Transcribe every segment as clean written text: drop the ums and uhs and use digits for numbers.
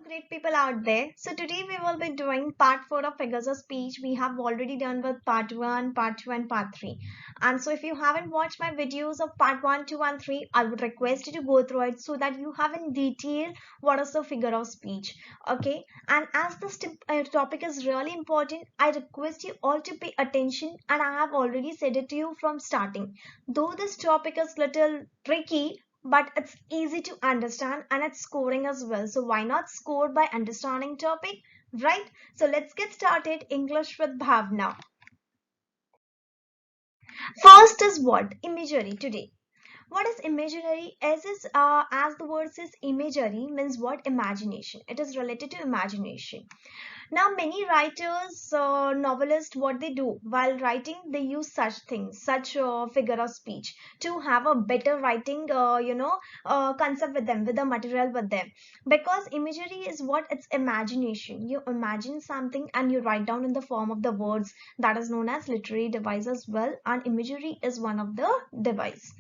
great people out there. So today we will be doing part 4 of figures of speech. We have already done with part 1, part 2 and part 3. And so if you haven't watched my videos of part 1, 2 and 3, I would request you to go through it so that you have in detail what is the figure of speech. Okay. And as this topic is really important, I request you all to pay attention, and I have already said it to you from starting. Though this topic is little tricky, but it's easy to understand and it's scoring as well. So why not score by understanding topic, right? So let's get started. English with Bhavna. First is what? Imagery today. What is imaginary? As the word says, imagery means what? Imagination. It is related to imagination. Now, many writers, novelists, what they do while writing, they use such things, such figure of speech to have a better writing, concept with them, with the material with them. Because imagery is what? It's imagination. You imagine something and you write down in the form of the words. That is known as literary device as well. And imagery is one of the device.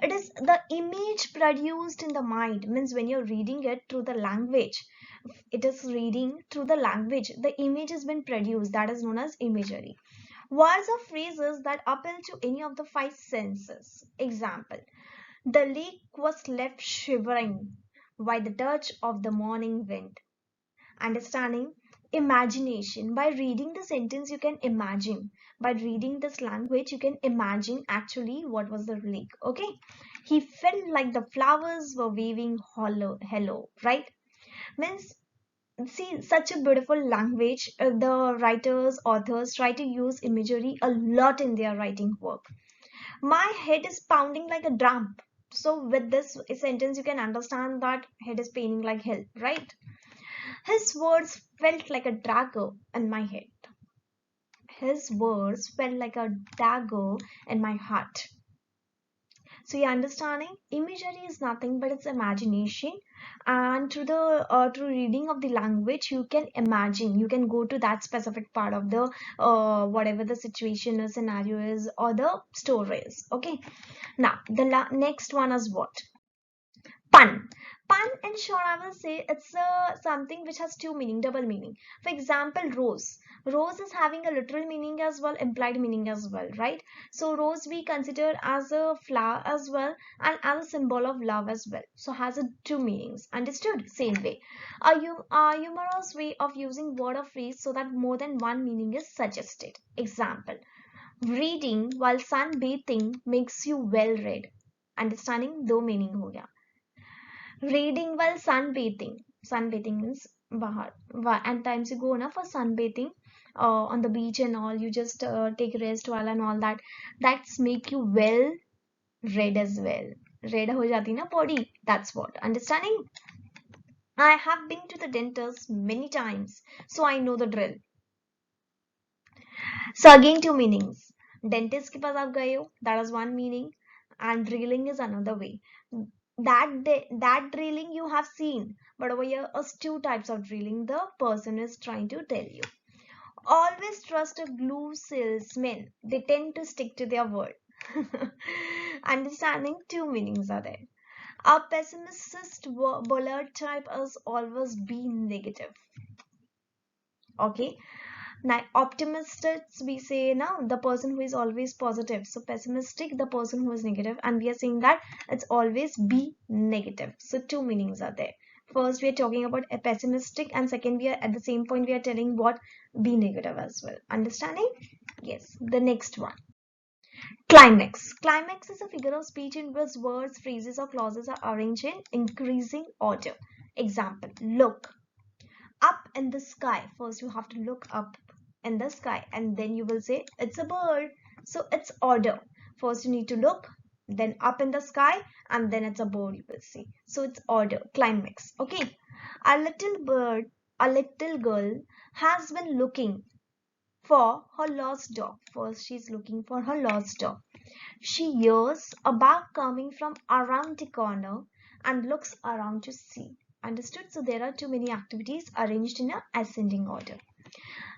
It is the image produced in the mind, means when you're reading it through the language, it is reading through the language, the image has been produced, that is known as imagery. Words or phrases that appeal to any of the five senses. Example: the lake was left shivering by the touch of the morning wind. Understanding? Imagination. By reading the sentence you can imagine, by reading this language you can imagine actually what was the lake. Okay, he felt like the flowers were waving hello, right? Means, see, such a beautiful language. The writers, authors try to use imagery a lot in their writing work. My head is pounding like a drum. So with this sentence you can understand that head is paining like hell, right? His words felt like a dagger in my head. His words felt like a dagger in my heart. So you're understanding, imagery is nothing but it's imagination, and through reading of the language you can imagine, you can go to that specific part of the whatever the situation or scenario is or the story is. Okay, now the next one is what? Pun. Pun, in short, I will say it's something which has two meaning, double meaning. For example, rose. Rose is having a literal meaning as well, implied meaning as well, right? So rose we consider as a flower as well and as a symbol of love as well. So has a two meanings. Understood? Same way. A humorous way of using word or phrase so that more than one meaning is suggested. Example: reading while sunbathing makes you well read. Understanding? दो meaning हो गया. Reading while sunbathing. Sunbathing means bahar. And times you go na for sunbathing on the beach and all, you just take rest while and all that. That's make you well read as well. Read ho jati na body. That's what. Understanding? I have been to the dentist many times, so I know the drill. So again, two meanings. Dentist के पास आप गए हो, that is one meaning, and drilling is another way. That drilling you have seen, but over here is two types of drilling the person is trying to tell you. Always trust a glue salesman. They tend to stick to their word. Understanding, two meanings are there. A pessimist bullard type is always be negative. Okay. Now, optimists, we say now the person who is always positive. So pessimistic, the person who is negative, and we are saying that it's always be negative. So two meanings are there. First, we are talking about a pessimistic, and second, we are at the same point we are telling what be negative as well. Understanding? Yes. The next one. Climax. Climax is a figure of speech in which words, phrases, or clauses are arranged in increasing order. Example: look up in the sky. First, you have to look up in the sky and then you will say it's a bird. So it's order. First you need to look, then up in the sky, and then it's a bird, you will see. So it's order. Climax. Okay. A little bird, a little girl has been looking for her lost dog. First she's looking for her lost dog. She hears a bark coming from around the corner and looks around to see. Understood? So there are too many activities arranged in a ascending order.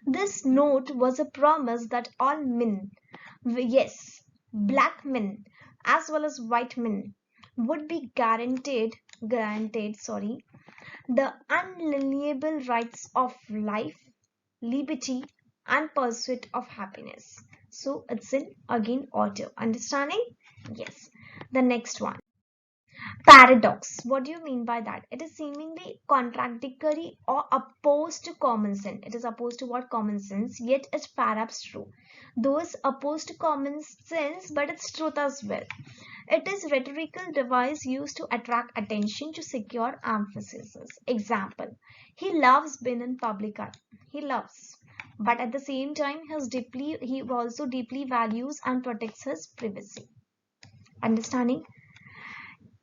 This note was a promise that all men, yes, black men as well as white men, would be guaranteed granted, sorry, the unalienable rights of life, liberty, and pursuit of happiness. So it's in again order. Understanding? Yes. The next one. Paradox. What do you mean by that? It is seemingly contradictory or opposed to common sense. It is opposed to what? Common sense, yet it's perhaps true. Though it's opposed to common sense, but it's truth as well. It is rhetorical device used to attract attention to secure emphasis. Example: he loves being in public eye. He loves, but at the same time, he also deeply values and protects his privacy. Understanding?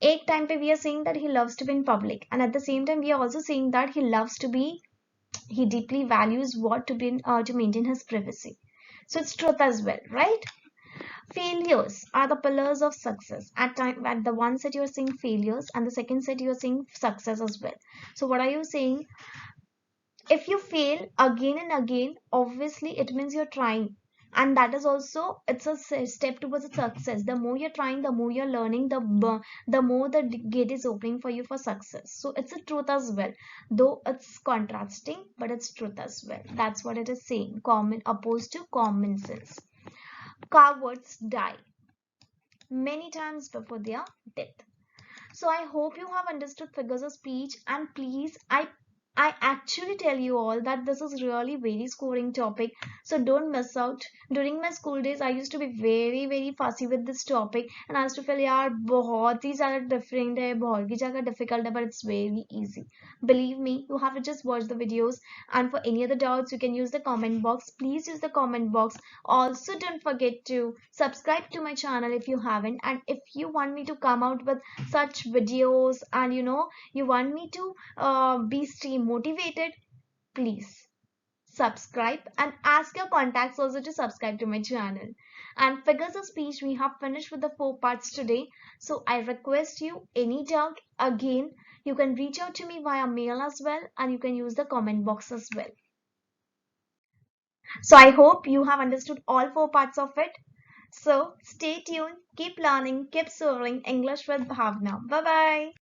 एक time पे we are saying that he loves to be in public, and at the same time we are also saying that he deeply values what to be in, to maintain his privacy. So it's truth as well, right? Failures are the pillars of success. At the one set you're saying failures, and the second set you're saying success as well. So what are you saying? If you fail again and again, obviously it means you're trying, and that is also it's a step towards a success. The more you're trying, the more you're learning, the more the gate is opening for you for success. So it's a truth as well, though it's contrasting, but it's truth as well. That's what it is saying, common opposed to common sense. Cowards die many times before their death. So I hope you have understood figures of speech, and please, I actually tell you all that this is really very scoring topic, so don't miss out. During my school days I used to be very fussy with this topic, and I used to feel यार बहुत ही ज़्यादा different है, बहुत ही ज़्यादा difficult है, but it's very easy. Believe me, you have to just watch the videos, and for any other doubts you can use the comment box. Please use the comment box. Also, don't forget to subscribe to my channel if you haven't, and if you want me to come out with such videos, and you want me to be stay motivated, please subscribe and ask your contacts also to subscribe to my channel. And figures of speech, we have finished with the 4 parts today. So I request you, any doubt, again you can reach out to me via mail as well, and you can use the comment box as well. So I hope you have understood all 4 parts of it. So stay tuned, keep learning, keep soaring English with Bhavana. Bye bye.